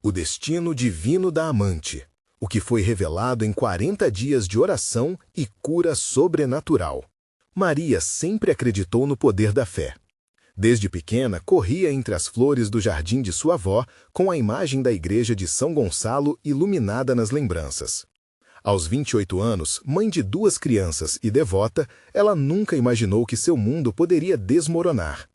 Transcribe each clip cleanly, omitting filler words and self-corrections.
O destino divino da amante, o que foi revelado em 40 dias de oração e cura sobrenatural. Maria sempre acreditou no poder da fé. Desde pequena, corria entre as flores do jardim de sua avó com a imagem da igreja de São Gonçalo iluminada nas lembranças. Aos 28 anos, mãe de 2 crianças e devota, ela nunca imaginou que seu mundo poderia desmoronar.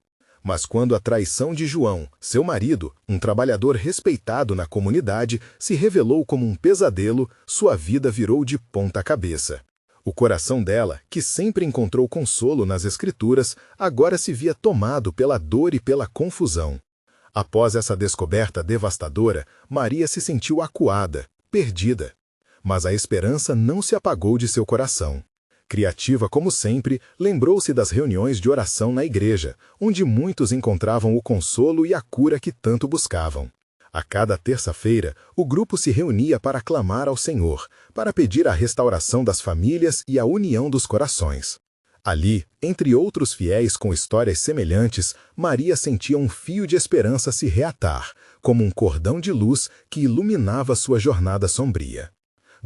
Mas quando a traição de João, seu marido, um trabalhador respeitado na comunidade, se revelou como um pesadelo, sua vida virou de ponta cabeça. O coração dela, que sempre encontrou consolo nas Escrituras, agora se via tomado pela dor e pela confusão. Após essa descoberta devastadora, Maria se sentiu acuada, perdida. Mas a esperança não se apagou de seu coração. Criativa como sempre, lembrou-se das reuniões de oração na igreja, onde muitos encontravam o consolo e a cura que tanto buscavam. A cada terça-feira, o grupo se reunia para clamar ao Senhor, para pedir a restauração das famílias e a união dos corações. Ali, entre outros fiéis com histórias semelhantes, Maria sentia um fio de esperança se reatar, como um cordão de luz que iluminava sua jornada sombria.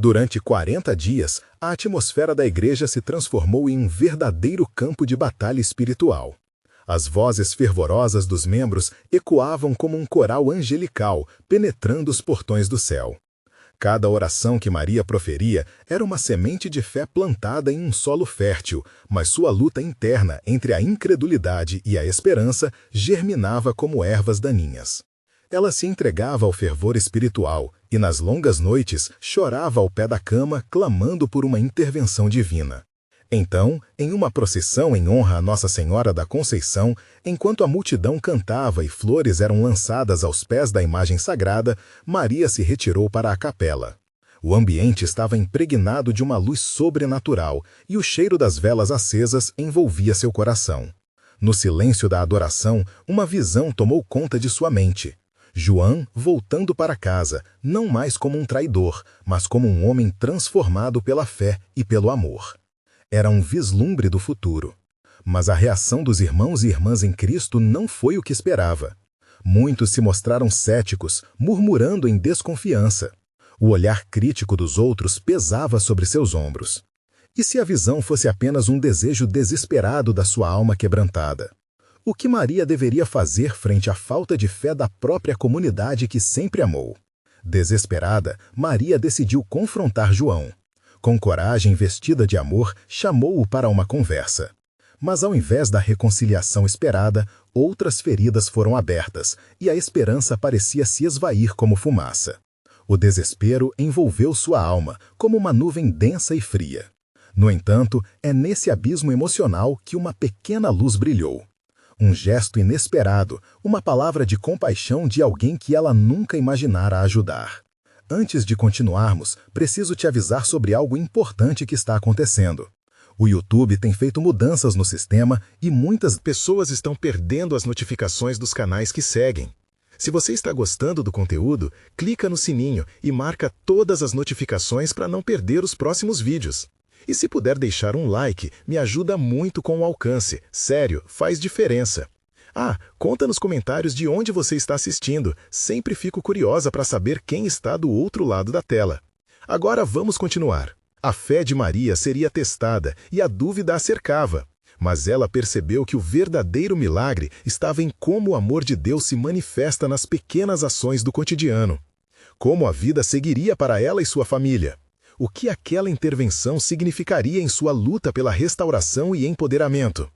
Durante 40 dias, a atmosfera da igreja se transformou em um verdadeiro campo de batalha espiritual. As vozes fervorosas dos membros ecoavam como um coral angelical, penetrando os portões do céu. Cada oração que Maria proferia era uma semente de fé plantada em um solo fértil, mas sua luta interna entre a incredulidade e a esperança germinava como ervas daninhas. Ela se entregava ao fervor espiritual e, nas longas noites, chorava ao pé da cama, clamando por uma intervenção divina. Então, em uma procissão em honra a Nossa Senhora da Conceição, enquanto a multidão cantava e flores eram lançadas aos pés da imagem sagrada, Maria se retirou para a capela. O ambiente estava impregnado de uma luz sobrenatural e o cheiro das velas acesas envolvia seu coração. No silêncio da adoração, uma visão tomou conta de sua mente. João voltando para casa, não mais como um traidor, mas como um homem transformado pela fé e pelo amor. Era um vislumbre do futuro. Mas a reação dos irmãos e irmãs em Cristo não foi o que esperava. Muitos se mostraram céticos, murmurando em desconfiança. O olhar crítico dos outros pesava sobre seus ombros. E se a visão fosse apenas um desejo desesperado da sua alma quebrantada? O que Maria deveria fazer frente à falta de fé da própria comunidade que sempre amou? Desesperada, Maria decidiu confrontar João. Com coragem vestida de amor, chamou-o para uma conversa. Mas ao invés da reconciliação esperada, outras feridas foram abertas, e a esperança parecia se esvair como fumaça. O desespero envolveu sua alma, como uma nuvem densa e fria. No entanto, é nesse abismo emocional que uma pequena luz brilhou. Um gesto inesperado, uma palavra de compaixão de alguém que ela nunca imaginara ajudar. Antes de continuarmos, preciso te avisar sobre algo importante que está acontecendo. O YouTube tem feito mudanças no sistema e muitas pessoas estão perdendo as notificações dos canais que seguem. Se você está gostando do conteúdo, clica no sininho e marca todas as notificações para não perder os próximos vídeos. E se puder deixar um like, me ajuda muito com o alcance. Sério, faz diferença. Conta nos comentários de onde você está assistindo. Sempre fico curiosa para saber quem está do outro lado da tela. Agora vamos continuar. A fé de Maria seria testada e a dúvida a cercava. Mas ela percebeu que o verdadeiro milagre estava em como o amor de Deus se manifesta nas pequenas ações do cotidiano. Como a vida seguiria para ela e sua família. O que aquela intervenção significaria em sua luta pela restauração e empoderamento.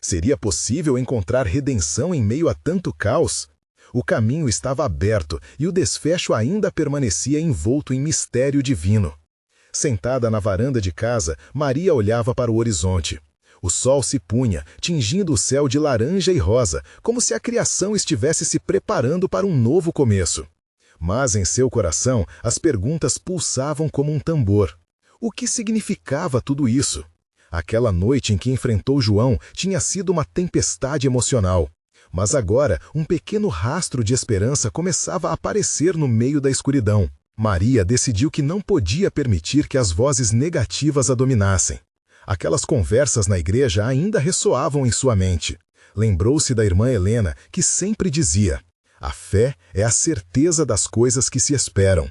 Seria possível encontrar redenção em meio a tanto caos? O caminho estava aberto e o desfecho ainda permanecia envolto em mistério divino. Sentada na varanda de casa, Maria olhava para o horizonte. O sol se punha, tingindo o céu de laranja e rosa, como se a criação estivesse se preparando para um novo começo. Mas em seu coração, as perguntas pulsavam como um tambor. O que significava tudo isso? Aquela noite em que enfrentou João tinha sido uma tempestade emocional. Mas agora, um pequeno rastro de esperança começava a aparecer no meio da escuridão. Maria decidiu que não podia permitir que as vozes negativas a dominassem. Aquelas conversas na igreja ainda ressoavam em sua mente. Lembrou-se da irmã Helena, que sempre dizia: A fé é a certeza das coisas que se esperam.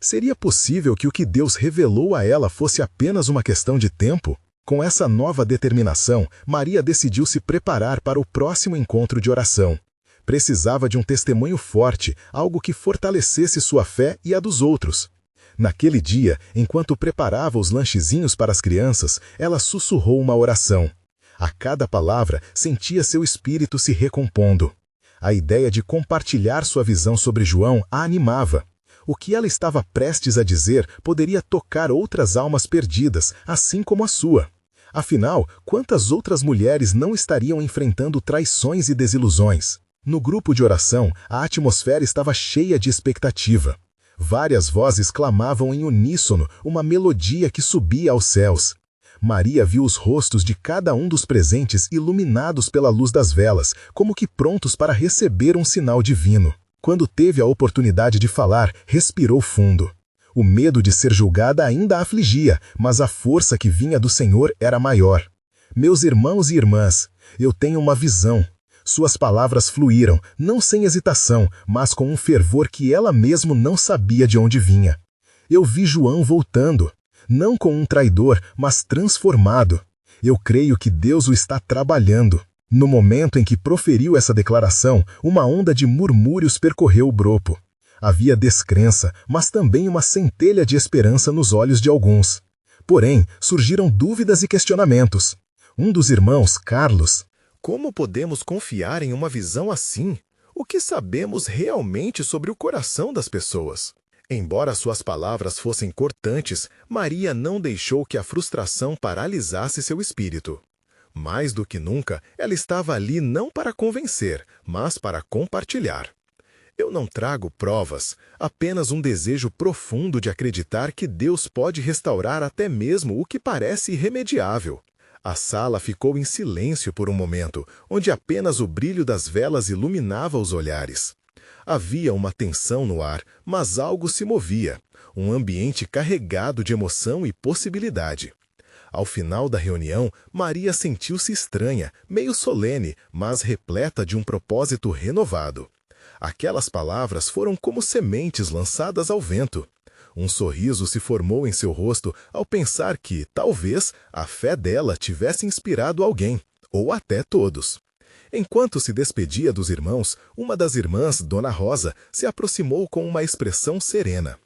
Seria possível que o que Deus revelou a ela fosse apenas uma questão de tempo? Com essa nova determinação, Maria decidiu se preparar para o próximo encontro de oração. Precisava de um testemunho forte, algo que fortalecesse sua fé e a dos outros. Naquele dia, enquanto preparava os lanchezinhos para as crianças, ela sussurrou uma oração. A cada palavra, sentia seu espírito se recompondo. A ideia de compartilhar sua visão sobre João a animava. O que ela estava prestes a dizer poderia tocar outras almas perdidas, assim como a sua. Afinal, quantas outras mulheres não estariam enfrentando traições e desilusões? No grupo de oração, a atmosfera estava cheia de expectativa. Várias vozes clamavam em uníssono uma melodia que subia aos céus. Maria viu os rostos de cada um dos presentes iluminados pela luz das velas, como que prontos para receber um sinal divino. Quando teve a oportunidade de falar, respirou fundo. O medo de ser julgada ainda a afligia, mas a força que vinha do Senhor era maior. Meus irmãos e irmãs, eu tenho uma visão. Suas palavras fluíram, não sem hesitação, mas com um fervor que ela mesma não sabia de onde vinha. Eu vi João voltando, não como um traidor, mas transformado. Eu creio que Deus o está trabalhando. No momento em que proferiu essa declaração, uma onda de murmúrios percorreu o grupo. Havia descrença, mas também uma centelha de esperança nos olhos de alguns. Porém, surgiram dúvidas e questionamentos. Um dos irmãos, Carlos: como podemos confiar em uma visão assim? O que sabemos realmente sobre o coração das pessoas? Embora suas palavras fossem cortantes, Maria não deixou que a frustração paralisasse seu espírito. Mais do que nunca, ela estava ali não para convencer, mas para compartilhar. Eu não trago provas, apenas um desejo profundo de acreditar que Deus pode restaurar até mesmo o que parece irremediável. A sala ficou em silêncio por um momento, onde apenas o brilho das velas iluminava os olhares. Havia uma tensão no ar, mas algo se movia, um ambiente carregado de emoção e possibilidade. Ao final da reunião, Maria sentiu-se estranha, meio solene, mas repleta de um propósito renovado. Aquelas palavras foram como sementes lançadas ao vento. Um sorriso se formou em seu rosto ao pensar que, talvez, a fé dela tivesse inspirado alguém, ou até todos. Enquanto se despedia dos irmãos, uma das irmãs, Dona Rosa, se aproximou com uma expressão serena.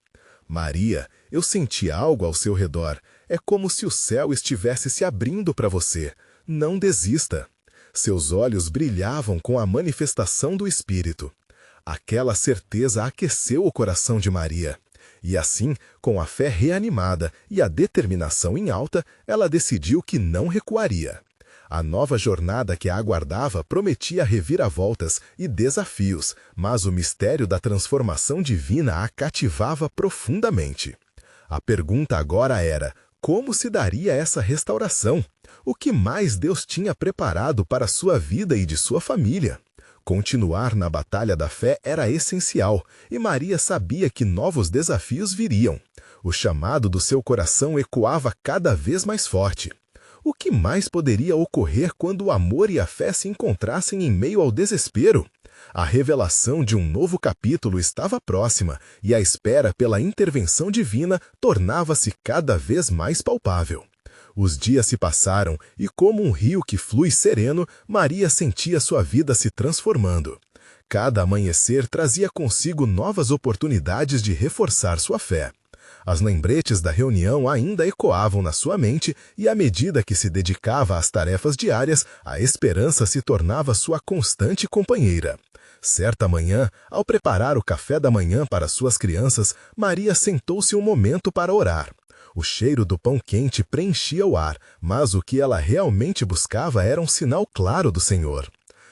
Maria, eu senti algo ao seu redor. É como se o céu estivesse se abrindo para você. Não desista. Seus olhos brilhavam com a manifestação do Espírito. Aquela certeza aqueceu o coração de Maria. E assim, com a fé reanimada e a determinação em alta, ela decidiu que não recuaria. A nova jornada que a aguardava prometia reviravoltas e desafios, mas o mistério da transformação divina a cativava profundamente. A pergunta agora era: como se daria essa restauração? O que mais Deus tinha preparado para sua vida e de sua família? Continuar na batalha da fé era essencial, e Maria sabia que novos desafios viriam. O chamado do seu coração ecoava cada vez mais forte. O que mais poderia ocorrer quando o amor e a fé se encontrassem em meio ao desespero? A revelação de um novo capítulo estava próxima, e a espera pela intervenção divina tornava-se cada vez mais palpável. Os dias se passaram, e como um rio que flui sereno, Maria sentia sua vida se transformando. Cada amanhecer trazia consigo novas oportunidades de reforçar sua fé. As lembretes da reunião ainda ecoavam na sua mente, e à medida que se dedicava às tarefas diárias, a esperança se tornava sua constante companheira. Certa manhã, ao preparar o café da manhã para suas crianças, Maria sentou-se um momento para orar. O cheiro do pão quente preenchia o ar, mas o que ela realmente buscava era um sinal claro do Senhor.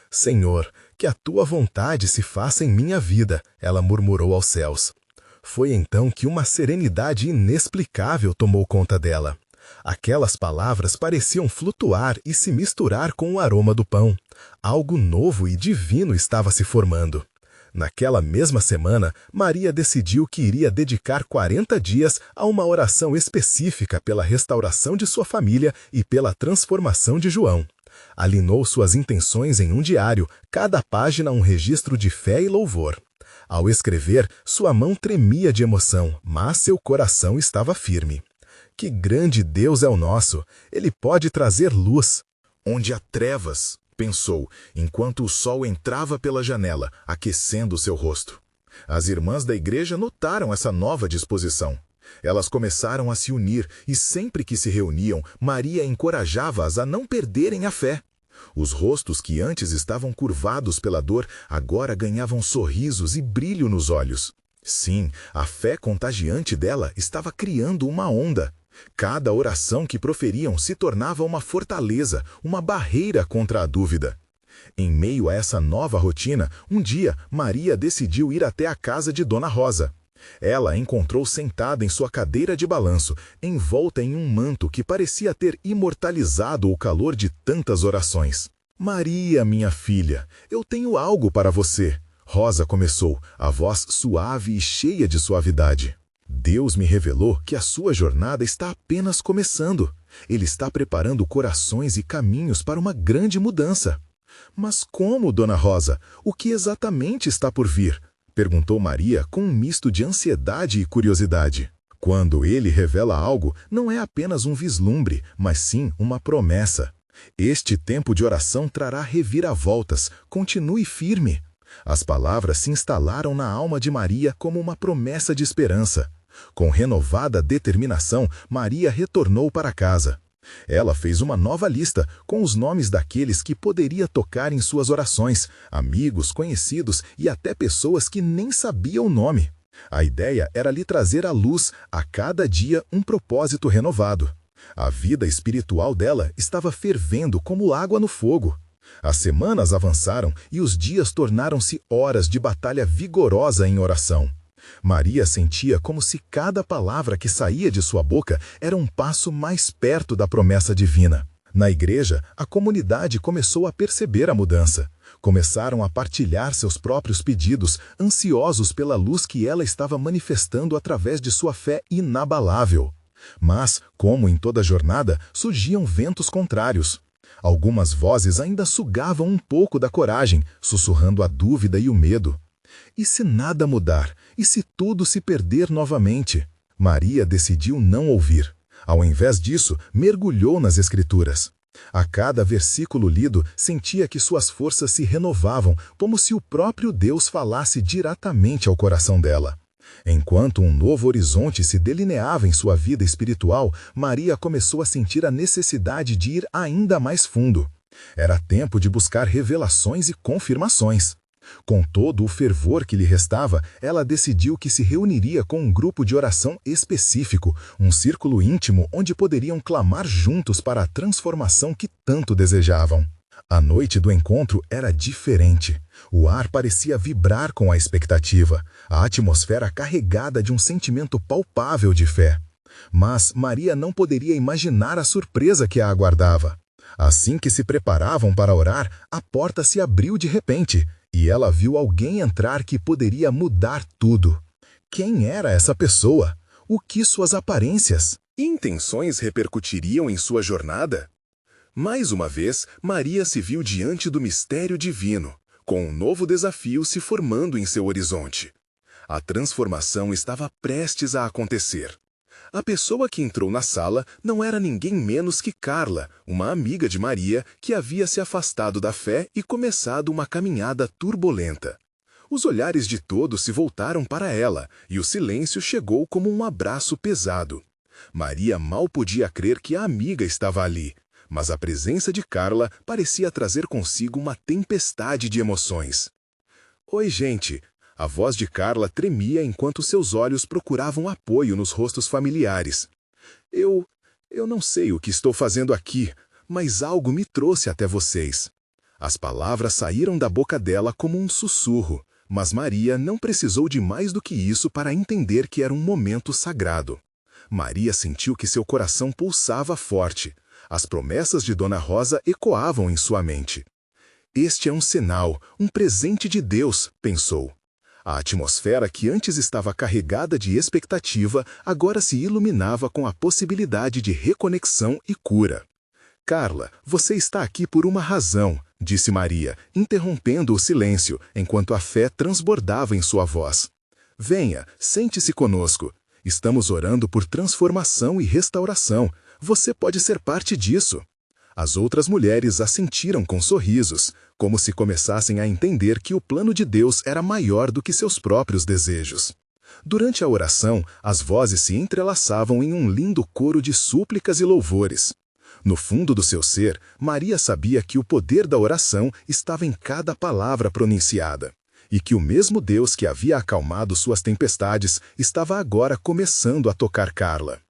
Senhor, que a tua vontade se faça em minha vida, ela murmurou aos céus. Foi então que uma serenidade inexplicável tomou conta dela. Aquelas palavras pareciam flutuar e se misturar com o aroma do pão. Algo novo e divino estava se formando. Naquela mesma semana, Maria decidiu que iria dedicar 40 dias a uma oração específica pela restauração de sua família e pela transformação de João. Alinhou suas intenções em um diário, cada página um registro de fé e louvor. Ao escrever, sua mão tremia de emoção, mas seu coração estava firme. Que grande Deus é o nosso! Ele pode trazer luz. Onde há trevas, pensou, enquanto o sol entrava pela janela, aquecendo seu rosto. As irmãs da igreja notaram essa nova disposição. Elas começaram a se unir e sempre que se reuniam, Maria encorajava-as a não perderem a fé. Os rostos que antes estavam curvados pela dor, agora ganhavam sorrisos e brilho nos olhos. Sim, a fé contagiante dela estava criando uma onda. Cada oração que proferiam se tornava uma fortaleza, uma barreira contra a dúvida. Em meio a essa nova rotina, um dia, Maria decidiu ir até a casa de Dona Rosa. Ela a encontrou sentada em sua cadeira de balanço, envolta em um manto que parecia ter imortalizado o calor de tantas orações. "Maria, minha filha, eu tenho algo para você", Rosa começou, a voz suave e cheia de suavidade. "Deus me revelou que a sua jornada está apenas começando. Ele está preparando corações e caminhos para uma grande mudança." "Mas como, Dona Rosa? O que exatamente está por vir?" perguntou Maria com um misto de ansiedade e curiosidade. Quando ele revela algo, não é apenas um vislumbre, mas sim uma promessa. Este tempo de oração trará reviravoltas. Continue firme. As palavras se instalaram na alma de Maria como uma promessa de esperança. Com renovada determinação, Maria retornou para casa. Ela fez uma nova lista com os nomes daqueles que poderia tocar em suas orações, amigos, conhecidos e até pessoas que nem sabiam o nome. A ideia era lhe trazer à luz, a cada dia, um propósito renovado. A vida espiritual dela estava fervendo como água no fogo. As semanas avançaram e os dias tornaram-se horas de batalha vigorosa em oração. Maria sentia como se cada palavra que saía de sua boca era um passo mais perto da promessa divina. Na igreja, a comunidade começou a perceber a mudança. Começaram a partilhar seus próprios pedidos, ansiosos pela luz que ela estava manifestando através de sua fé inabalável. Mas, como em toda jornada, surgiam ventos contrários. Algumas vozes ainda sugavam um pouco da coragem, sussurrando a dúvida e o medo. E se nada mudar? E se tudo se perder novamente? Maria decidiu não ouvir. Ao invés disso, mergulhou nas Escrituras. A cada versículo lido, sentia que suas forças se renovavam, como se o próprio Deus falasse diretamente ao coração dela. Enquanto um novo horizonte se delineava em sua vida espiritual, Maria começou a sentir a necessidade de ir ainda mais fundo. Era tempo de buscar revelações e confirmações. Com todo o fervor que lhe restava, ela decidiu que se reuniria com um grupo de oração específico, um círculo íntimo onde poderiam clamar juntos para a transformação que tanto desejavam. A noite do encontro era diferente. O ar parecia vibrar com a expectativa, a atmosfera carregada de um sentimento palpável de fé. Mas Maria não poderia imaginar a surpresa que a aguardava. Assim que se preparavam para orar, a porta se abriu de repente, e ela viu alguém entrar que poderia mudar tudo. Quem era essa pessoa? O que suas aparências e intenções repercutiriam em sua jornada? Mais uma vez, Maria se viu diante do mistério divino, com um novo desafio se formando em seu horizonte. A transformação estava prestes a acontecer. A pessoa que entrou na sala não era ninguém menos que Carla, uma amiga de Maria que havia se afastado da fé e começado uma caminhada turbulenta. Os olhares de todos se voltaram para ela, e o silêncio chegou como um abraço pesado. Maria mal podia crer que a amiga estava ali, mas a presença de Carla parecia trazer consigo uma tempestade de emoções. "Oi, gente!" A voz de Carla tremia enquanto seus olhos procuravam apoio nos rostos familiares. Eu não sei o que estou fazendo aqui, mas algo me trouxe até vocês." As palavras saíram da boca dela como um sussurro, mas Maria não precisou de mais do que isso para entender que era um momento sagrado. Maria sentiu que seu coração pulsava forte. As promessas de Dona Rosa ecoavam em sua mente. "Este é um sinal, um presente de Deus", pensou. A atmosfera que antes estava carregada de expectativa agora se iluminava com a possibilidade de reconexão e cura. Carla, você está aqui por uma razão, disse Maria, interrompendo o silêncio, enquanto a fé transbordava em sua voz. Venha, sente-se conosco. Estamos orando por transformação e restauração. Você pode ser parte disso. As outras mulheres assentiram com sorrisos, como se começassem a entender que o plano de Deus era maior do que seus próprios desejos. Durante a oração, as vozes se entrelaçavam em um lindo coro de súplicas e louvores. No fundo do seu ser, Maria sabia que o poder da oração estava em cada palavra pronunciada, e que o mesmo Deus que havia acalmado suas tempestades estava agora começando a tocar Carla.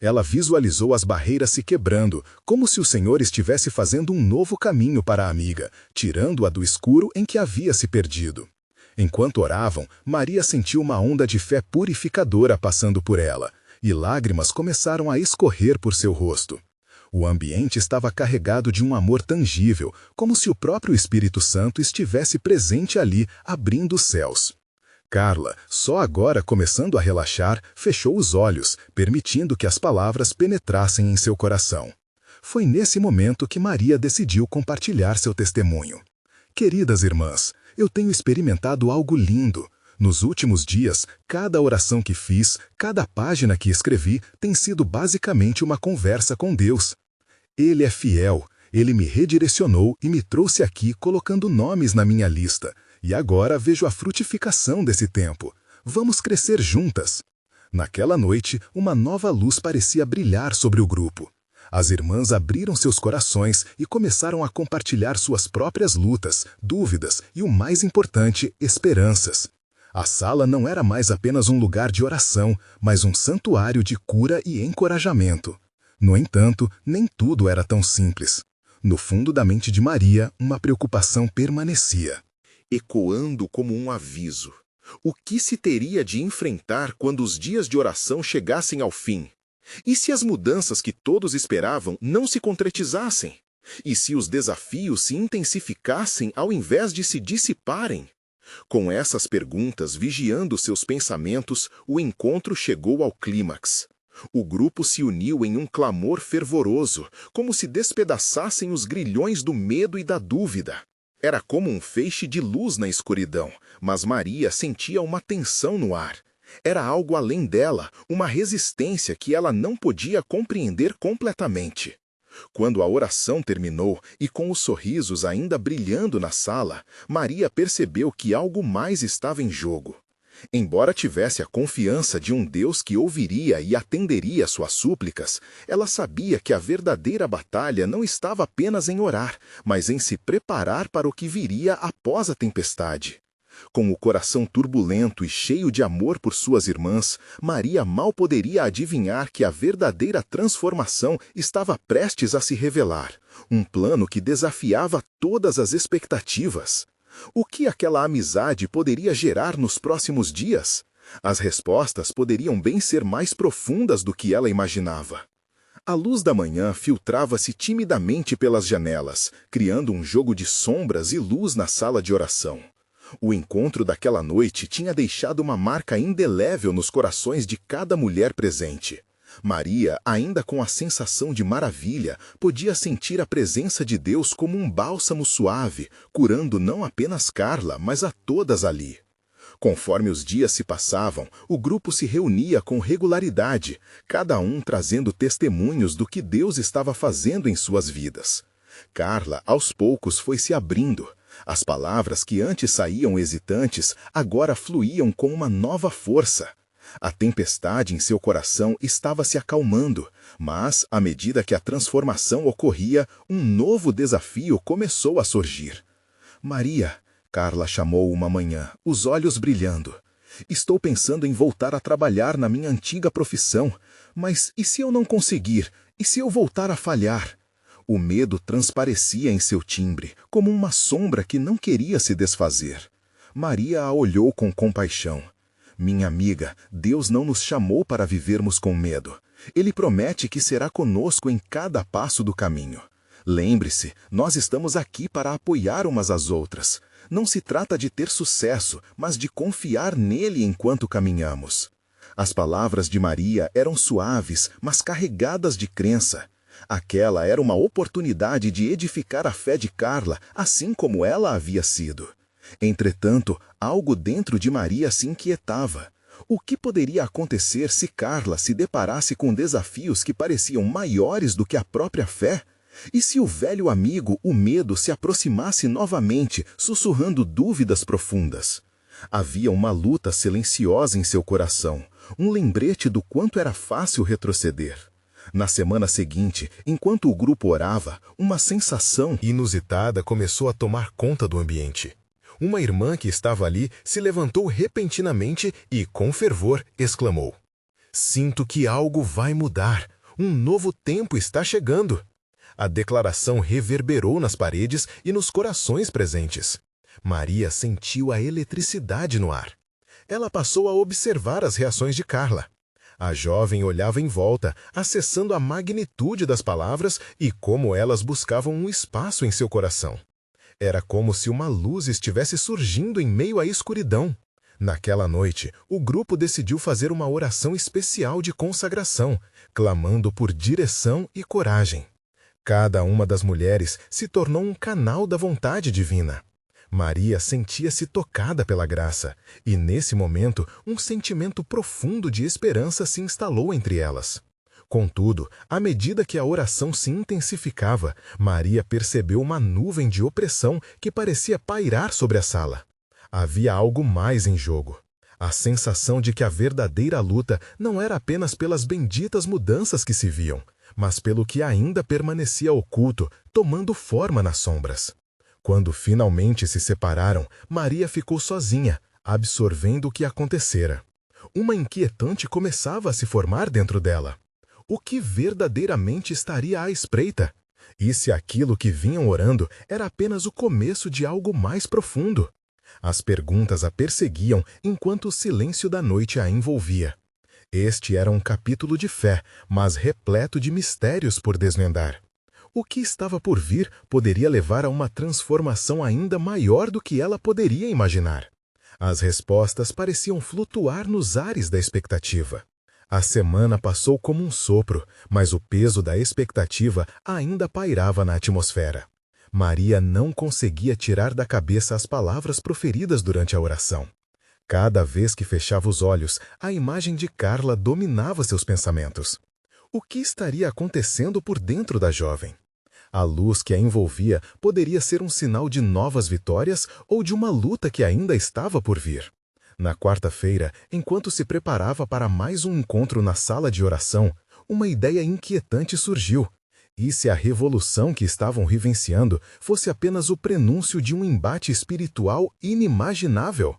Ela visualizou as barreiras se quebrando, como se o Senhor estivesse fazendo um novo caminho para a amiga, tirando-a do escuro em que havia se perdido. Enquanto oravam, Maria sentiu uma onda de fé purificadora passando por ela, e lágrimas começaram a escorrer por seu rosto. O ambiente estava carregado de um amor tangível, como se o próprio Espírito Santo estivesse presente ali, abrindo os céus. Carla, só agora começando a relaxar, fechou os olhos, permitindo que as palavras penetrassem em seu coração. Foi nesse momento que Maria decidiu compartilhar seu testemunho. Queridas irmãs, eu tenho experimentado algo lindo. Nos últimos dias, cada oração que fiz, cada página que escrevi, tem sido basicamente uma conversa com Deus. Ele é fiel, ele me redirecionou e me trouxe aqui colocando nomes na minha lista. E agora vejo a frutificação desse tempo. Vamos crescer juntas. Naquela noite, uma nova luz parecia brilhar sobre o grupo. As irmãs abriram seus corações e começaram a compartilhar suas próprias lutas, dúvidas e, o mais importante, esperanças. A sala não era mais apenas um lugar de oração, mas um santuário de cura e encorajamento. No entanto, nem tudo era tão simples. No fundo da mente de Maria, uma preocupação permanecia, ecoando como um aviso. O que se teria de enfrentar quando os dias de oração chegassem ao fim? E se as mudanças que todos esperavam não se concretizassem? E se os desafios se intensificassem ao invés de se dissiparem? Com essas perguntas vigiando seus pensamentos, o encontro chegou ao clímax. O grupo se uniu em um clamor fervoroso, como se despedaçassem os grilhões do medo e da dúvida. Era como um feixe de luz na escuridão, mas Maria sentia uma tensão no ar. Era algo além dela, uma resistência que ela não podia compreender completamente. Quando a oração terminou e com os sorrisos ainda brilhando na sala, Maria percebeu que algo mais estava em jogo. Embora tivesse a confiança de um Deus que ouviria e atenderia suas súplicas, ela sabia que a verdadeira batalha não estava apenas em orar, mas em se preparar para o que viria após a tempestade. Com o coração turbulento e cheio de amor por suas irmãs, Maria mal poderia adivinhar que a verdadeira transformação estava prestes a se revelar, um plano que desafiava todas as expectativas. O que aquela amizade poderia gerar nos próximos dias? As respostas poderiam bem ser mais profundas do que ela imaginava. A luz da manhã filtrava-se timidamente pelas janelas, criando um jogo de sombras e luz na sala de oração. O encontro daquela noite tinha deixado uma marca indelével nos corações de cada mulher presente. Maria, ainda com a sensação de maravilha, podia sentir a presença de Deus como um bálsamo suave, curando não apenas Carla, mas a todas ali. Conforme os dias se passavam, o grupo se reunia com regularidade, cada um trazendo testemunhos do que Deus estava fazendo em suas vidas. Carla, aos poucos, foi se abrindo. As palavras que antes saíam hesitantes, agora fluíam com uma nova força. A tempestade em seu coração estava se acalmando, mas, à medida que a transformação ocorria, um novo desafio começou a surgir. Maria, Carla chamou uma manhã, os olhos brilhando. Estou pensando em voltar a trabalhar na minha antiga profissão, mas e se eu não conseguir? E se eu voltar a falhar? O medo transparecia em seu timbre, como uma sombra que não queria se desfazer. Maria a olhou com compaixão. Minha amiga, Deus não nos chamou para vivermos com medo. Ele promete que será conosco em cada passo do caminho. Lembre-se, nós estamos aqui para apoiar umas às outras. Não se trata de ter sucesso, mas de confiar nele enquanto caminhamos. As palavras de Maria eram suaves, mas carregadas de crença. Aquela era uma oportunidade de edificar a fé de Carla, assim como ela havia sido. Entretanto, algo dentro de Maria se inquietava. O que poderia acontecer se Carla se deparasse com desafios que pareciam maiores do que a própria fé? E se o velho amigo, o medo, se aproximasse novamente, sussurrando dúvidas profundas? Havia uma luta silenciosa em seu coração, um lembrete do quanto era fácil retroceder. Na semana seguinte, enquanto o grupo orava, uma sensação inusitada começou a tomar conta do ambiente. Uma irmã que estava ali se levantou repentinamente e, com fervor, exclamou: "Sinto que algo vai mudar. Um novo tempo está chegando." A declaração reverberou nas paredes e nos corações presentes. Maria sentiu a eletricidade no ar. Ela passou a observar as reações de Carla. A jovem olhava em volta, acessando a magnitude das palavras e como elas buscavam um espaço em seu coração. Era como se uma luz estivesse surgindo em meio à escuridão. Naquela noite, o grupo decidiu fazer uma oração especial de consagração, clamando por direção e coragem. Cada uma das mulheres se tornou um canal da vontade divina. Maria sentia-se tocada pela graça, e nesse momento um sentimento profundo de esperança se instalou entre elas. Contudo, à medida que a oração se intensificava, Maria percebeu uma nuvem de opressão que parecia pairar sobre a sala. Havia algo mais em jogo. A sensação de que a verdadeira luta não era apenas pelas benditas mudanças que se viam, mas pelo que ainda permanecia oculto, tomando forma nas sombras. Quando finalmente se separaram, Maria ficou sozinha, absorvendo o que acontecera. Uma inquietante começava a se formar dentro dela. O que verdadeiramente estaria à espreita? E se aquilo que vinham orando era apenas o começo de algo mais profundo? As perguntas a perseguiam enquanto o silêncio da noite a envolvia. Este era um capítulo de fé, mas repleto de mistérios por desvendar. O que estava por vir poderia levar a uma transformação ainda maior do que ela poderia imaginar. As respostas pareciam flutuar nos ares da expectativa. A semana passou como um sopro, mas o peso da expectativa ainda pairava na atmosfera. Maria não conseguia tirar da cabeça as palavras proferidas durante a oração. Cada vez que fechava os olhos, a imagem de Carla dominava seus pensamentos. O que estaria acontecendo por dentro da jovem? A luz que a envolvia poderia ser um sinal de novas vitórias ou de uma luta que ainda estava por vir. Na quarta-feira, enquanto se preparava para mais um encontro na sala de oração, uma ideia inquietante surgiu. E se a revolução que estavam vivenciando fosse apenas o prenúncio de um embate espiritual inimaginável?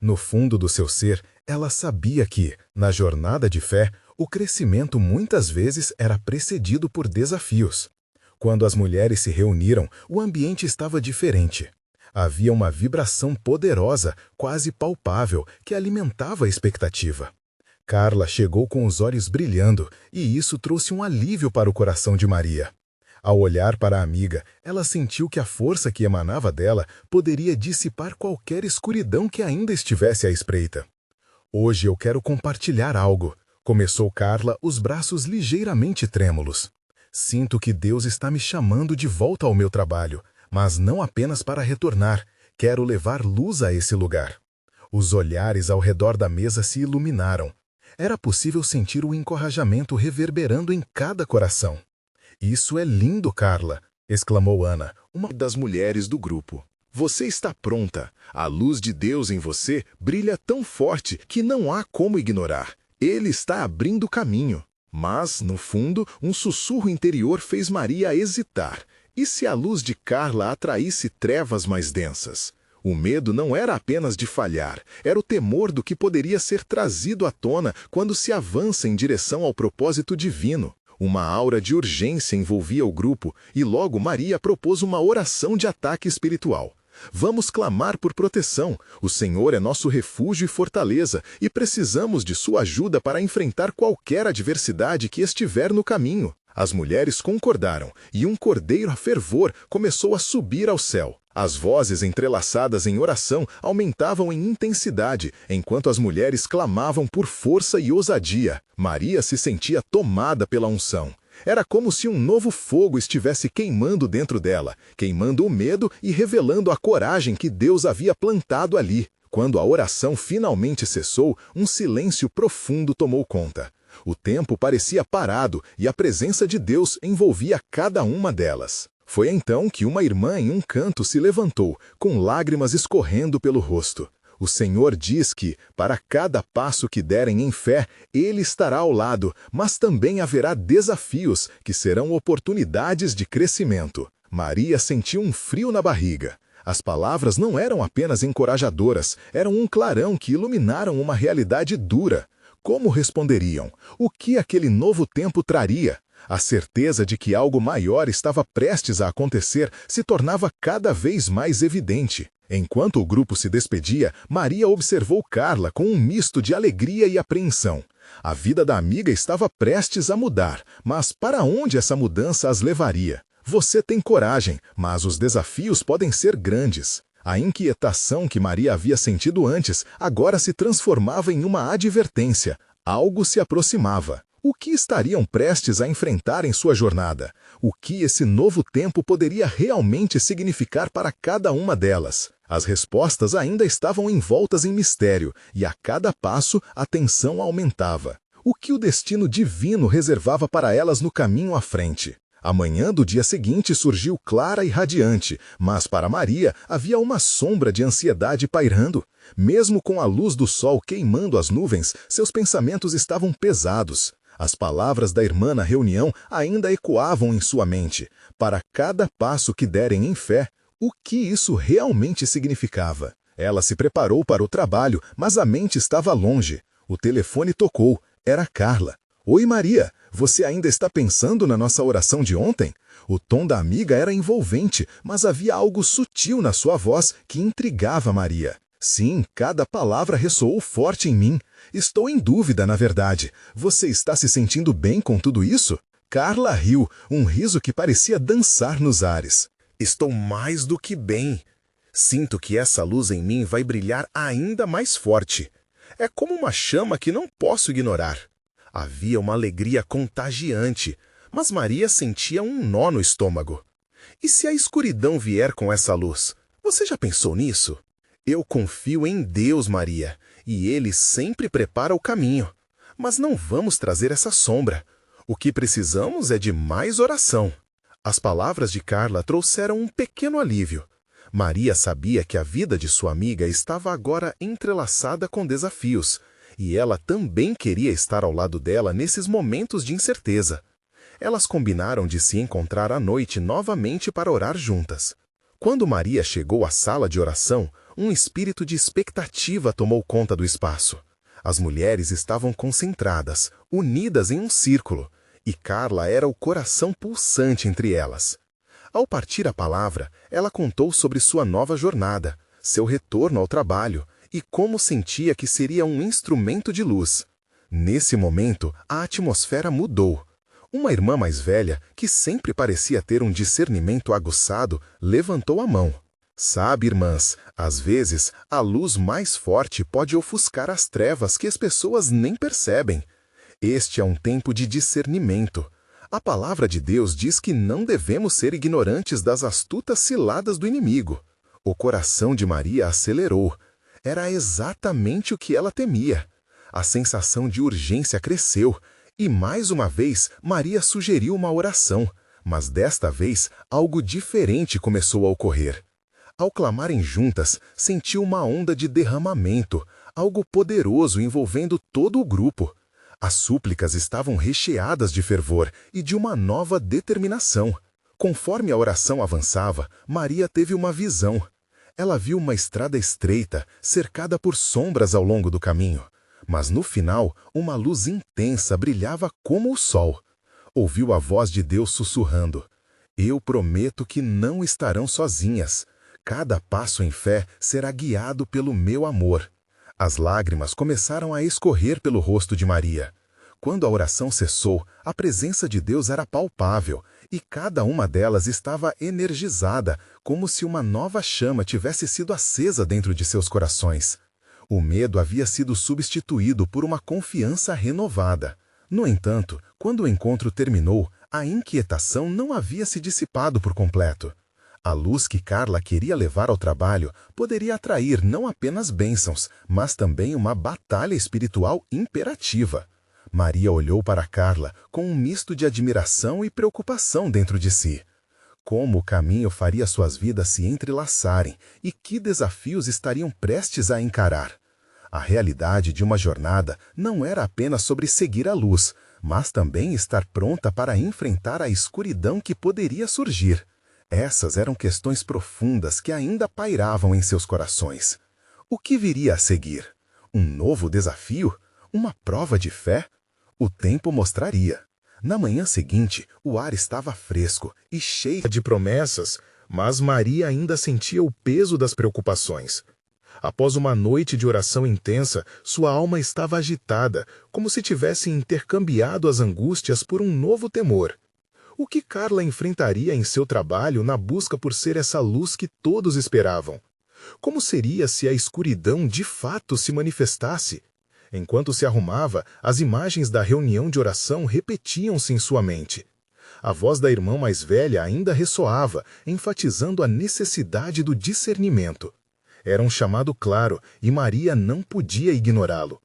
No fundo do seu ser, ela sabia que, na jornada de fé, o crescimento muitas vezes era precedido por desafios. Quando as mulheres se reuniram, o ambiente estava diferente. Havia uma vibração poderosa, quase palpável, que alimentava a expectativa. Carla chegou com os olhos brilhando, e isso trouxe um alívio para o coração de Maria. Ao olhar para a amiga, ela sentiu que a força que emanava dela poderia dissipar qualquer escuridão que ainda estivesse à espreita. "Hoje eu quero compartilhar algo", começou Carla, os braços ligeiramente trêmulos. "Sinto que Deus está me chamando de volta ao meu trabalho, mas não apenas para retornar, quero levar luz a esse lugar." Os olhares ao redor da mesa se iluminaram. Era possível sentir o encorajamento reverberando em cada coração. "Isso é lindo, Carla", exclamou Ana, uma das mulheres do grupo. "Você está pronta. A luz de Deus em você brilha tão forte que não há como ignorar. Ele está abrindo caminho." Mas, no fundo, um sussurro interior fez Maria hesitar. E se a luz de Carla atraísse trevas mais densas? O medo não era apenas de falhar, era o temor do que poderia ser trazido à tona quando se avança em direção ao propósito divino. Uma aura de urgência envolvia o grupo e logo Maria propôs uma oração de ataque espiritual. "Vamos clamar por proteção. O Senhor é nosso refúgio e fortaleza e precisamos de sua ajuda para enfrentar qualquer adversidade que estiver no caminho." As mulheres concordaram e um cordeiro a fervor começou a subir ao céu. As vozes entrelaçadas em oração aumentavam em intensidade, enquanto as mulheres clamavam por força e ousadia. Maria se sentia tomada pela unção. Era como se um novo fogo estivesse queimando dentro dela, queimando o medo e revelando a coragem que Deus havia plantado ali. Quando a oração finalmente cessou, um silêncio profundo tomou conta. O tempo parecia parado e a presença de Deus envolvia cada uma delas. Foi então que uma irmã em um canto se levantou, com lágrimas escorrendo pelo rosto. O Senhor diz que, para cada passo que derem em fé, Ele estará ao lado, mas também haverá desafios, que serão oportunidades de crescimento. Maria sentiu um frio na barriga. As palavras não eram apenas encorajadoras, eram um clarão que iluminaram uma realidade dura. Como responderiam? O que aquele novo tempo traria? A certeza de que algo maior estava prestes a acontecer se tornava cada vez mais evidente. Enquanto o grupo se despedia, Maria observou Carla com um misto de alegria e apreensão. A vida da amiga estava prestes a mudar, mas para onde essa mudança as levaria? Você tem coragem, mas os desafios podem ser grandes. A inquietação que Maria havia sentido antes agora se transformava em uma advertência. Algo se aproximava. O que estariam prestes a enfrentar em sua jornada? O que esse novo tempo poderia realmente significar para cada uma delas? As respostas ainda estavam envoltas em mistério, e a cada passo a tensão aumentava. O que o destino divino reservava para elas no caminho à frente? A manhã do dia seguinte surgiu clara e radiante, mas para Maria havia uma sombra de ansiedade pairando. Mesmo com a luz do sol queimando as nuvens, seus pensamentos estavam pesados. As palavras da irmã na reunião ainda ecoavam em sua mente. Para cada passo que derem em fé, o que isso realmente significava? Ela se preparou para o trabalho, mas a mente estava longe. O telefone tocou. Era Carla. Oi, Maria. Você ainda está pensando na nossa oração de ontem? O tom da amiga era envolvente, mas havia algo sutil na sua voz que intrigava Maria. Sim, cada palavra ressoou forte em mim. Estou em dúvida, na verdade. Você está se sentindo bem com tudo isso? Carla riu, um riso que parecia dançar nos ares. Estou mais do que bem. Sinto que essa luz em mim vai brilhar ainda mais forte. É como uma chama que não posso ignorar. Havia uma alegria contagiante, mas Maria sentia um nó no estômago. E se a escuridão vier com essa luz? Você já pensou nisso? Eu confio em Deus, Maria, e Ele sempre prepara o caminho. Mas não vamos trazer essa sombra. O que precisamos é de mais oração. As palavras de Carla trouxeram um pequeno alívio. Maria sabia que a vida de sua amiga estava agora entrelaçada com desafios, e ela também queria estar ao lado dela nesses momentos de incerteza. Elas combinaram de se encontrar à noite novamente para orar juntas. Quando Maria chegou à sala de oração, um espírito de expectativa tomou conta do espaço. As mulheres estavam concentradas, unidas em um círculo, e Carla era o coração pulsante entre elas. Ao partir a palavra, ela contou sobre sua nova jornada, seu retorno ao trabalho, e como sentia que seria um instrumento de luz. Nesse momento, a atmosfera mudou. Uma irmã mais velha, que sempre parecia ter um discernimento aguçado, levantou a mão. Sabe, irmãs, às vezes, a luz mais forte pode ofuscar as trevas que as pessoas nem percebem. Este é um tempo de discernimento. A palavra de Deus diz que não devemos ser ignorantes das astutas ciladas do inimigo. O coração de Maria acelerou. Era exatamente o que ela temia. A sensação de urgência cresceu, e mais uma vez Maria sugeriu uma oração, mas desta vez algo diferente começou a ocorrer. Ao clamarem juntas, sentiu uma onda de derramamento, algo poderoso envolvendo todo o grupo. As súplicas estavam recheadas de fervor e de uma nova determinação. Conforme a oração avançava, Maria teve uma visão. Ela viu uma estrada estreita, cercada por sombras ao longo do caminho. Mas no final, uma luz intensa brilhava como o sol. Ouviu a voz de Deus sussurrando: Eu prometo que não estarão sozinhas. Cada passo em fé será guiado pelo meu amor. As lágrimas começaram a escorrer pelo rosto de Maria. Quando a oração cessou, a presença de Deus era palpável, e cada uma delas estava energizada, como se uma nova chama tivesse sido acesa dentro de seus corações. O medo havia sido substituído por uma confiança renovada. No entanto, quando o encontro terminou, a inquietação não havia se dissipado por completo. A luz que Carla queria levar ao trabalho poderia atrair não apenas bênçãos, mas também uma batalha espiritual imperativa. Maria olhou para Carla com um misto de admiração e preocupação dentro de si. Como o caminho faria suas vidas se entrelaçarem e que desafios estariam prestes a encarar. A realidade de uma jornada não era apenas sobre seguir a luz, mas também estar pronta para enfrentar a escuridão que poderia surgir. Essas eram questões profundas que ainda pairavam em seus corações. O que viria a seguir? Um novo desafio? Uma prova de fé? O tempo mostraria. Na manhã seguinte, o ar estava fresco e cheio De promessas, mas Maria ainda sentia o peso das preocupações. Após uma noite de oração intensa, sua alma estava agitada, como se tivesse intercambiado as angústias por um novo temor. O que Carla enfrentaria em seu trabalho na busca por ser essa luz que todos esperavam? Como seria se a escuridão de fato se manifestasse? Enquanto se arrumava, as imagens da reunião de oração repetiam-se em sua mente. A voz da irmã mais velha ainda ressoava, enfatizando a necessidade do discernimento. Era um chamado claro e Maria não podia ignorá-lo.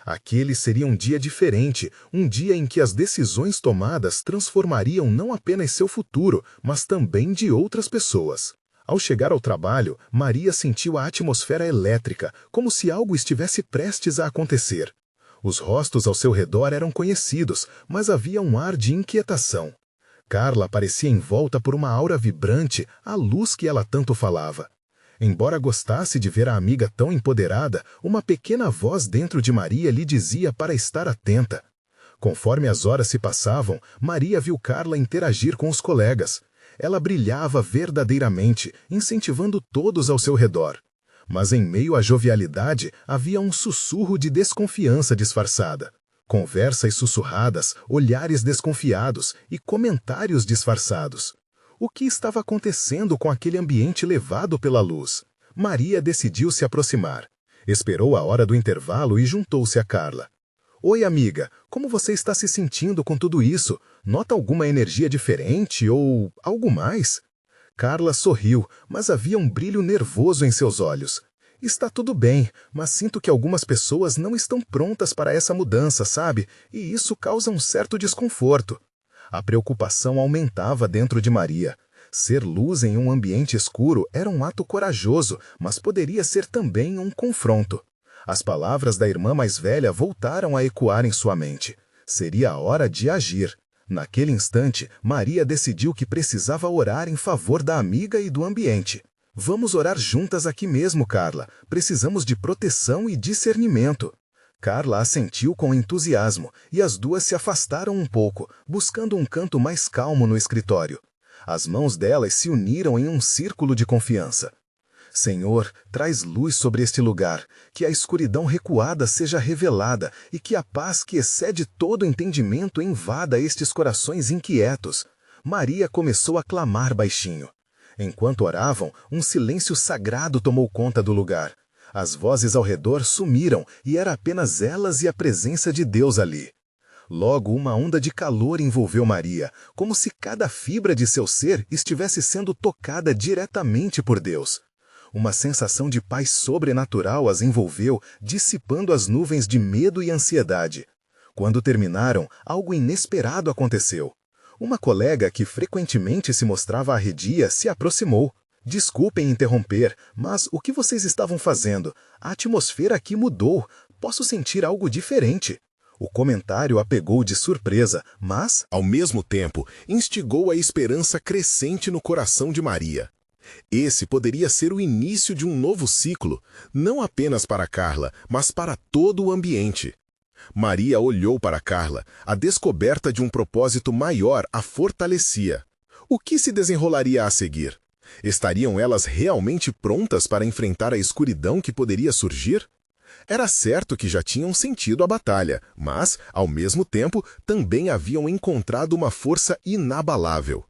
Aquele seria um dia diferente, um dia em que as decisões tomadas transformariam não apenas seu futuro, mas também de outras pessoas. Ao chegar ao trabalho, Maria sentiu a atmosfera elétrica, como se algo estivesse prestes a acontecer. Os rostos ao seu redor eram conhecidos, mas havia um ar de inquietação. Carla parecia envolta por uma aura vibrante, a luz que ela tanto falava. Embora gostasse de ver a amiga tão empoderada, uma pequena voz dentro de Maria lhe dizia para estar atenta. Conforme as horas se passavam, Maria viu Carla interagir com os colegas. Ela brilhava verdadeiramente, incentivando todos ao seu redor. Mas em meio à jovialidade, havia um sussurro de desconfiança disfarçada. Conversas sussurradas, olhares desconfiados e comentários disfarçados. O que estava acontecendo com aquele ambiente levado pela luz? Maria decidiu se aproximar. Esperou a hora do intervalo e juntou-se a Carla. Oi, amiga, como você está se sentindo com tudo isso? Nota alguma energia diferente ou algo mais? Carla sorriu, mas havia um brilho nervoso em seus olhos. Está tudo bem, mas sinto que algumas pessoas não estão prontas para essa mudança, sabe? E isso causa um certo desconforto. A preocupação aumentava dentro de Maria. Ser luz em um ambiente escuro era um ato corajoso, mas poderia ser também um confronto. As palavras da irmã mais velha voltaram a ecoar em sua mente. Seria a hora de agir. Naquele instante, Maria decidiu que precisava orar em favor da amiga e do ambiente. Vamos orar juntas aqui mesmo, Carla. Precisamos de proteção e discernimento. Carla assentiu com entusiasmo e as duas se afastaram um pouco, buscando um canto mais calmo no escritório. As mãos delas se uniram em um círculo de confiança. Senhor, traz luz sobre este lugar, que a escuridão recuada seja revelada e que a paz que excede todo entendimento invada estes corações inquietos. Maria começou a clamar baixinho. Enquanto oravam, um silêncio sagrado tomou conta do lugar. As vozes ao redor sumiram e era apenas elas e a presença de Deus ali. Logo, uma onda de calor envolveu Maria, como se cada fibra de seu ser estivesse sendo tocada diretamente por Deus. Uma sensação de paz sobrenatural as envolveu, dissipando as nuvens de medo e ansiedade. Quando terminaram, algo inesperado aconteceu. Uma colega que frequentemente se mostrava arredia se aproximou. Desculpem interromper, mas o que vocês estavam fazendo? A atmosfera aqui mudou. Posso sentir algo diferente. O comentário a pegou de surpresa, mas, Ao mesmo tempo, instigou a esperança crescente no coração de Maria. Esse poderia ser o início de um novo ciclo, não apenas para Carla, mas para todo o ambiente. Maria olhou para Carla, a descoberta de um propósito maior a fortalecia. O que se desenrolaria a seguir? Estariam elas realmente prontas para enfrentar a escuridão que poderia surgir? Era certo que já tinham sentido a batalha, mas, ao mesmo tempo, também haviam encontrado uma força inabalável.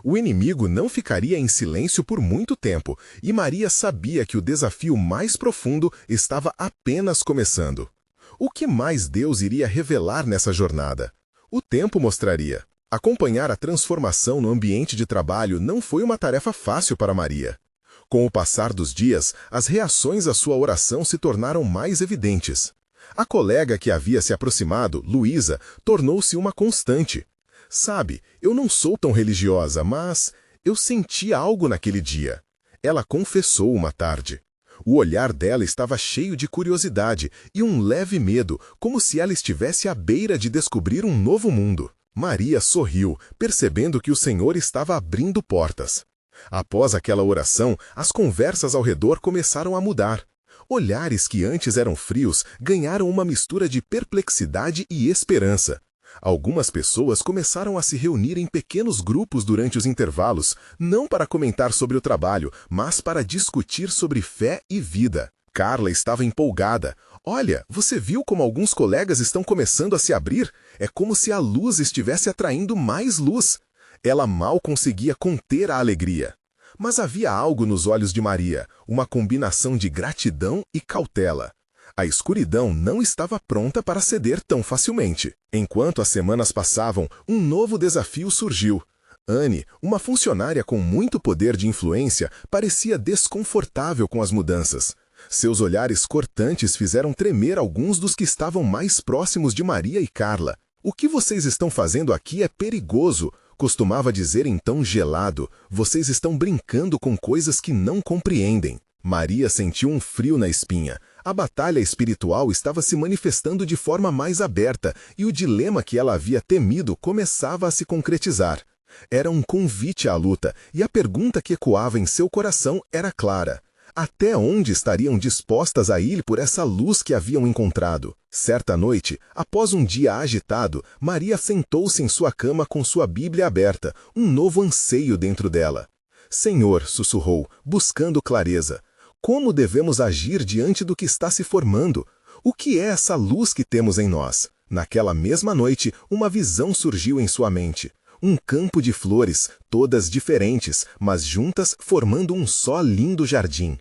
O inimigo não ficaria em silêncio por muito tempo, e Maria sabia que o desafio mais profundo estava apenas começando. O que mais Deus iria revelar nessa jornada? O tempo mostraria. Acompanhar a transformação no ambiente de trabalho não foi uma tarefa fácil para Maria. Com o passar dos dias, as reações à sua oração se tornaram mais evidentes. A colega que havia se aproximado, Luísa, tornou-se uma constante. Sabe, eu não sou tão religiosa, mas eu senti algo naquele dia. Ela confessou uma tarde. O olhar dela estava cheio de curiosidade e um leve medo, como se ela estivesse à beira de descobrir um novo mundo. Maria sorriu, percebendo que o Senhor estava abrindo portas. Após aquela oração, as conversas ao redor começaram a mudar. Olhares que antes eram frios ganharam uma mistura de perplexidade e esperança. Algumas pessoas começaram a se reunir em pequenos grupos durante os intervalos, não para comentar sobre o trabalho, mas para discutir sobre fé e vida. Carla estava empolgada. Olha, você viu como alguns colegas estão começando a se abrir? É como se a luz estivesse atraindo mais luz. Ela mal conseguia conter a alegria. Mas havia algo nos olhos de Maria, uma combinação de gratidão e cautela. A escuridão não estava pronta para ceder tão facilmente. Enquanto as semanas passavam, um novo desafio surgiu. Anne, uma funcionária com muito poder de influência, parecia desconfortável com as mudanças. Seus olhares cortantes fizeram tremer alguns dos que estavam mais próximos de Maria e Carla. "O que vocês estão fazendo aqui é perigoso", costumava dizer em tom gelado. "Vocês estão brincando com coisas que não compreendem." Maria sentiu um frio na espinha. A batalha espiritual estava se manifestando de forma mais aberta e o dilema que ela havia temido começava a se concretizar. Era um convite à luta e a pergunta que ecoava em seu coração era clara. Até onde estariam dispostas a ir por essa luz que haviam encontrado? Certa noite, após um dia agitado, Maria sentou-se em sua cama com sua Bíblia aberta, um novo anseio dentro dela. "Senhor", sussurrou, buscando clareza, "como devemos agir diante do que está se formando? O que é essa luz que temos em nós?" Naquela mesma noite, uma visão surgiu em sua mente. Um campo de flores, todas diferentes, mas juntas formando um só lindo jardim.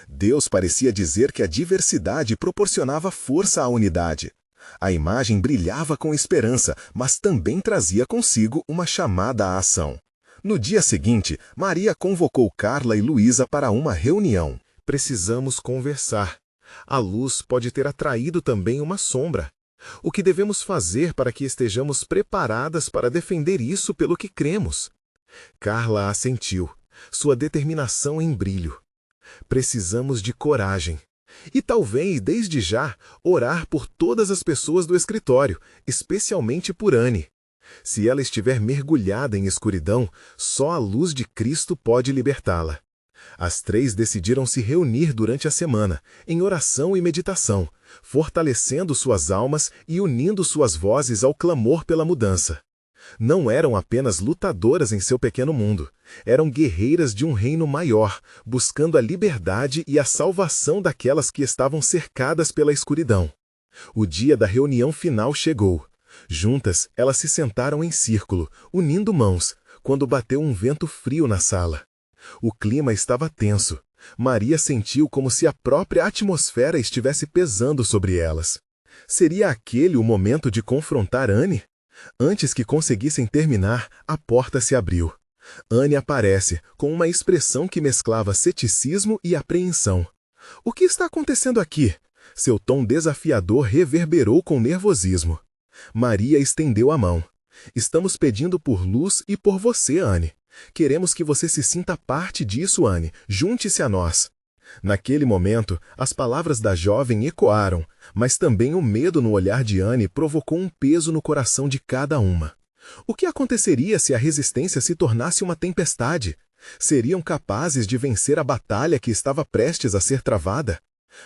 Deus parecia dizer que a diversidade proporcionava força à unidade. A imagem brilhava com esperança, mas também trazia consigo uma chamada à ação. No dia seguinte, Maria convocou Carla e Luísa para uma reunião. "Precisamos conversar. A luz pode ter atraído também uma sombra. O que devemos fazer para que estejamos preparadas para defender isso pelo que cremos?" Carla assentiu, sua determinação em brilho. "Precisamos de coragem. E talvez, desde já, orar por todas as pessoas do escritório, especialmente por Anne. Se ela estiver mergulhada em escuridão, só a luz de Cristo pode libertá-la." As três decidiram se reunir durante a semana, em oração e meditação, fortalecendo suas almas e unindo suas vozes ao clamor pela mudança. Não eram apenas lutadoras em seu pequeno mundo, eram guerreiras de um reino maior, buscando a liberdade e a salvação daquelas que estavam cercadas pela escuridão. O dia da reunião final chegou. Juntas, elas se sentaram em círculo, unindo mãos, quando bateu um vento frio na sala. O clima estava tenso. Maria sentiu como se a própria atmosfera estivesse pesando sobre elas. Seria aquele o momento de confrontar Anne? Antes que conseguissem terminar, a porta se abriu. Anne aparece, com uma expressão que mesclava ceticismo e apreensão. "O que está acontecendo aqui?" Seu tom desafiador reverberou com nervosismo. Maria estendeu a mão. "Estamos pedindo por luz e por você, Anne. Queremos que você se sinta parte disso, Anne. Junte-se a nós." Naquele momento, as palavras da jovem ecoaram, mas também o medo no olhar de Anne provocou um peso no coração de cada uma. O que aconteceria se a resistência se tornasse uma tempestade? Seriam capazes de vencer a batalha que estava prestes a ser travada?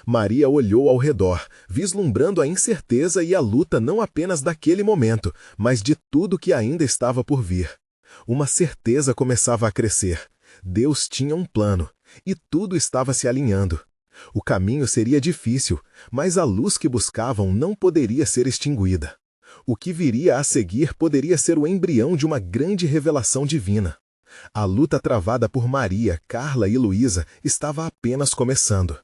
Maria olhou ao redor, vislumbrando a incerteza e a luta não apenas daquele momento, mas de tudo que ainda estava por vir. Uma certeza começava a crescer. Deus tinha um plano, e tudo estava se alinhando. O caminho seria difícil, mas a luz que buscavam não poderia ser extinguida. O que viria a seguir poderia ser o embrião de uma grande revelação divina. A luta travada por Maria, Carla e Luísa estava apenas começando.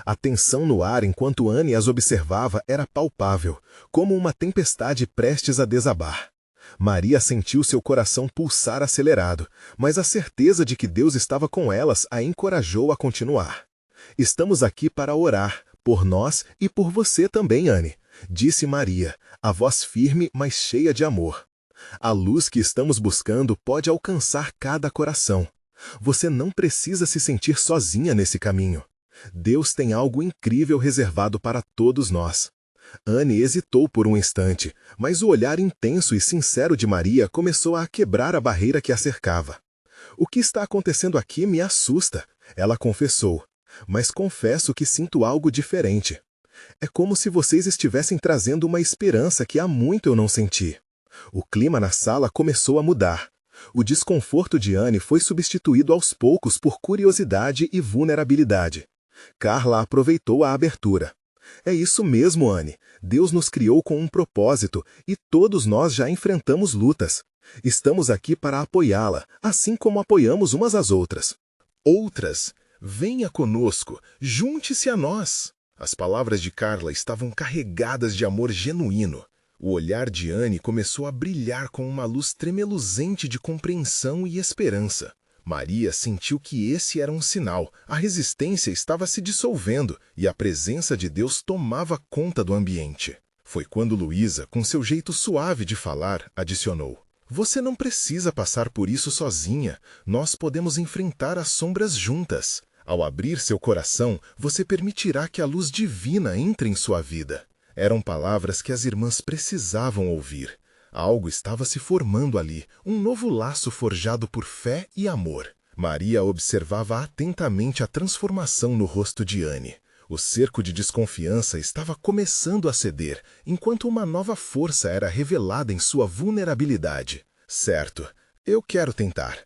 A tensão no ar enquanto Anne as observava era palpável, como uma tempestade prestes a desabar. Maria sentiu seu coração pulsar acelerado, mas a certeza de que Deus estava com elas a encorajou a continuar. Estamos aqui para orar, por nós e por você também, Anne, disse Maria, a voz firme, mas cheia de amor. A luz que estamos buscando pode alcançar cada coração. Você não precisa se sentir sozinha nesse caminho. Deus tem algo incrível reservado para todos nós. Anne hesitou por um instante, mas o olhar intenso e sincero de Maria começou a quebrar a barreira que a cercava. O que está acontecendo aqui me assusta, ela confessou, mas confesso que sinto algo diferente. É como se vocês estivessem trazendo uma esperança que há muito eu não senti. O clima na sala começou a mudar. O desconforto de Anne foi substituído aos poucos por curiosidade e vulnerabilidade. Carla aproveitou a abertura. É isso mesmo, Anne. Deus nos criou com um propósito e todos nós já enfrentamos lutas. Estamos aqui para apoiá-la, assim como apoiamos umas às outras. Outras, venha conosco, junte-se a nós. As palavras de Carla estavam carregadas de amor genuíno. O olhar de Anne começou a brilhar com uma luz tremeluzente de compreensão e esperança. Maria sentiu que esse era um sinal, a resistência estava se dissolvendo e a presença de Deus tomava conta do ambiente. Foi quando Luísa, com seu jeito suave de falar, adicionou: "Você não precisa passar por isso sozinha, nós podemos enfrentar as sombras juntas. Ao abrir seu coração, você permitirá que a luz divina entre em sua vida." Eram palavras que as irmãs precisavam ouvir. Algo estava se formando ali, um novo laço forjado por fé e amor. Maria observava atentamente a transformação no rosto de Anne. O cerco de desconfiança estava começando a ceder, enquanto uma nova força era revelada em sua vulnerabilidade. "Certo, eu quero tentar.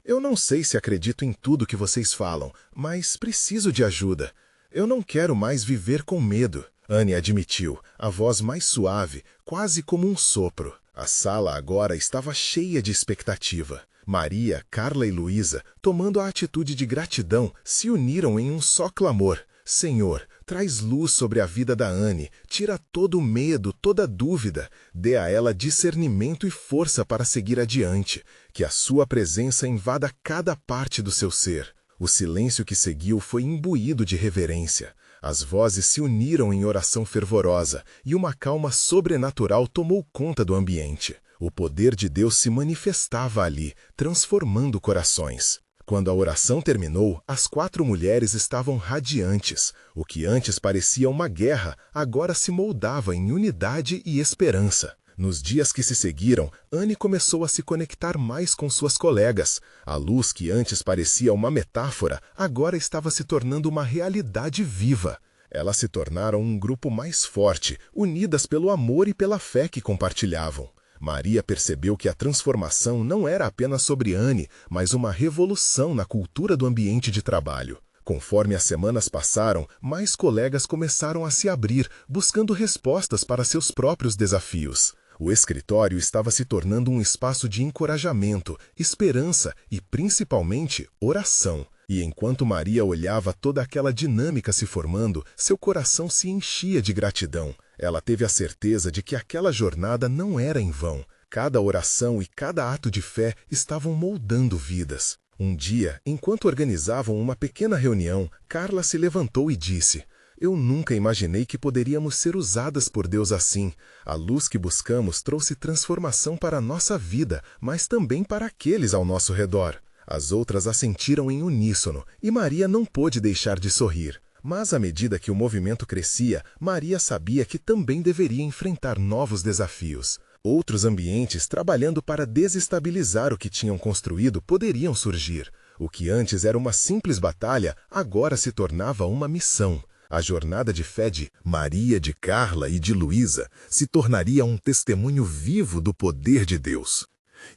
Eu não sei se acredito em tudo que vocês falam, mas preciso de ajuda. Eu não quero mais viver com medo." Anne admitiu, a voz mais suave, quase como um sopro. A sala agora estava cheia de expectativa. Maria, Carla e Luísa, tomando a atitude de gratidão, se uniram em um só clamor: "Senhor, traz luz sobre a vida da Anne, tira todo o medo, toda dúvida, dê a ela discernimento e força para seguir adiante, que a sua presença invada cada parte do seu ser." O silêncio que seguiu foi imbuído de reverência. As vozes se uniram em oração fervorosa e uma calma sobrenatural tomou conta do ambiente. O poder de Deus se manifestava ali, transformando corações. Quando a oração terminou, as 4 mulheres estavam radiantes. O que antes parecia uma guerra, agora se moldava em unidade e esperança. Nos dias que se seguiram, Anne começou a se conectar mais com suas colegas. A luz que antes parecia uma metáfora, agora estava se tornando uma realidade viva. Elas se tornaram um grupo mais forte, unidas pelo amor e pela fé que compartilhavam. Maria percebeu que a transformação não era apenas sobre Anne, mas uma revolução na cultura do ambiente de trabalho. Conforme as semanas passaram, mais colegas começaram a se abrir, buscando respostas para seus próprios desafios. O escritório estava se tornando um espaço de encorajamento, esperança e, principalmente, oração. E enquanto Maria olhava toda aquela dinâmica se formando, seu coração se enchia de gratidão. Ela teve a certeza de que aquela jornada não era em vão. Cada oração e cada ato de fé estavam moldando vidas. Um dia, enquanto organizavam uma pequena reunião, Carla se levantou e disse: "Eu nunca imaginei que poderíamos ser usadas por Deus assim. A luz que buscamos trouxe transformação para a nossa vida, mas também para aqueles ao nosso redor." As outras assentiram em uníssono, e Maria não pôde deixar de sorrir. Mas à medida que o movimento crescia, Maria sabia que também deveria enfrentar novos desafios. Outros ambientes trabalhando para desestabilizar o que tinham construído poderiam surgir. O que antes era uma simples batalha, agora se tornava uma missão. A jornada de fé de Maria, de Carla e de Luísa se tornaria um testemunho vivo do poder de Deus.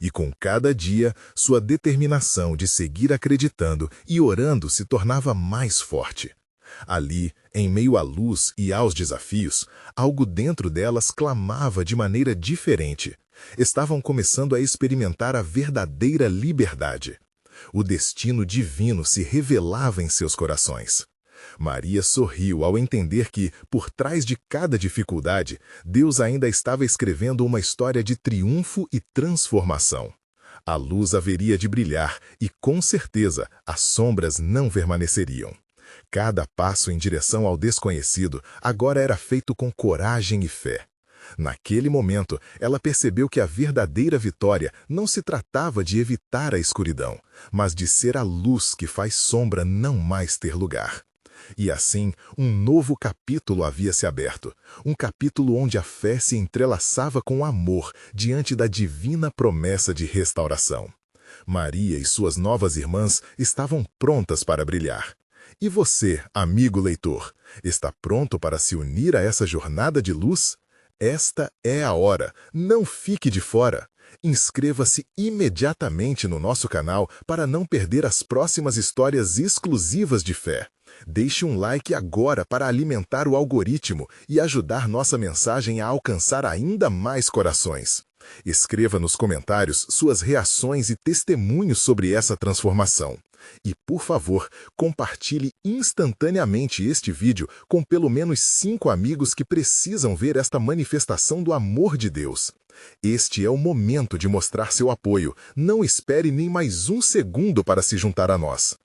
E com cada dia, sua determinação de seguir acreditando e orando se tornava mais forte. Ali, em meio à luz e aos desafios, algo dentro delas clamava de maneira diferente. Estavam começando a experimentar a verdadeira liberdade. O destino divino se revelava em seus corações. Maria sorriu ao entender que, por trás de cada dificuldade, Deus ainda estava escrevendo uma história de triunfo e transformação. A luz haveria de brilhar e, com certeza, as sombras não permaneceriam. Cada passo em direção ao desconhecido agora era feito com coragem e fé. Naquele momento, ela percebeu que a verdadeira vitória não se tratava de evitar a escuridão, mas de ser a luz que faz sombra não mais ter lugar. E assim, um novo capítulo havia se aberto, um capítulo onde a fé se entrelaçava com o amor diante da divina promessa de restauração. Maria e suas novas irmãs estavam prontas para brilhar. E você, amigo leitor, está pronto para se unir a essa jornada de luz? Esta é a hora, não fique de fora. Inscreva-se imediatamente no nosso canal para não perder as próximas histórias exclusivas de fé. Deixe um like agora para alimentar o algoritmo e ajudar nossa mensagem a alcançar ainda mais corações. Escreva nos comentários suas reações e testemunhos sobre essa transformação. E, por favor, compartilhe instantaneamente este vídeo com pelo menos 5 amigos que precisam ver esta manifestação do amor de Deus. Este é o momento de mostrar seu apoio. Não espere nem mais um segundo para se juntar a nós.